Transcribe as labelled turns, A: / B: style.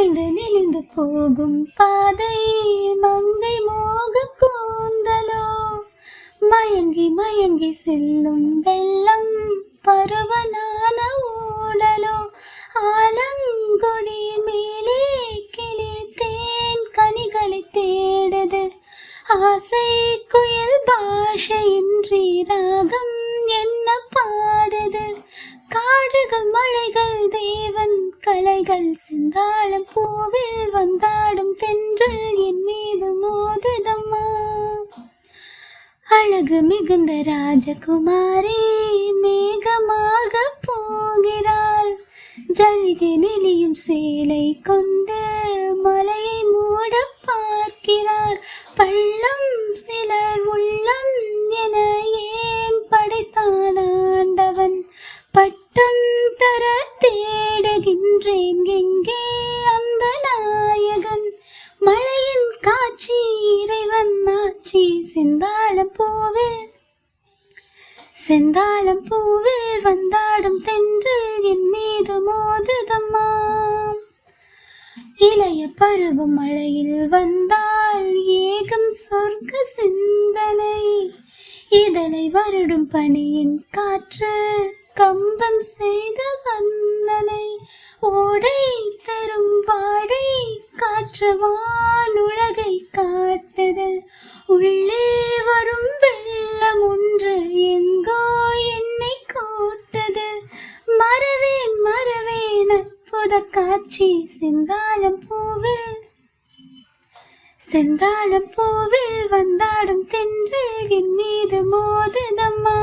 A: நெளிந்து நெளிந்து போகும் பாதை மங்கை மோக கூந்தலோ, மயங்கி மயங்கி செல்லும் வெள்ளம் பருவனான ஊடலோ, ஆலங்கொடி மேலே கிளி தேன் கனிகளை தேடுது, ஆசை குயில் பாஷையின்றி ராகம் என்ன பாடுது, காடுகள் மழைகள் தேவன் கலைகள் செந்தாழம் பூவில் வந்தாடும் தென்றல் என் மீது மோதுதம்மா. அழகு மிகுந்த ராஜகுமாரி மேகமாக போகிறாள், ஜரிகை நெளியும் சேலை கொண்டு மலையை மூட பார்க்கிறார், பள்ளம் சிலர் உள்ளம் என ஏன் படைத்தான் ஆண்டவன், பட்டம் தர தேடுகின்றேன் எங்கே அந்த நாயகன், மழையின் காட்சி இறைவன் ஆட்சி, செந்தாழம் பூவில் வந்தாடும் தென்றல் என் மீது மோதுதம்மா. இளைய பருவம் மழையில் வந்தால் ஏகம் சொர்க்க சிந்தனை, இதனை வருடும் பனியின் காற்று கம்பன் செய்த வண்ணனை, ஓடை தரும் வாடை காற்று வானுலகை காட்டுது, உள்ளே வரும் வெள்ளம் ஒன்று எங்கோ என்னை கூட்டது, மறவேன் மறவேன் அற்புத காட்சி செந்தாழம் பூவில் வந்தாடும் தென்றல் என் மீது மோதுதம்மா.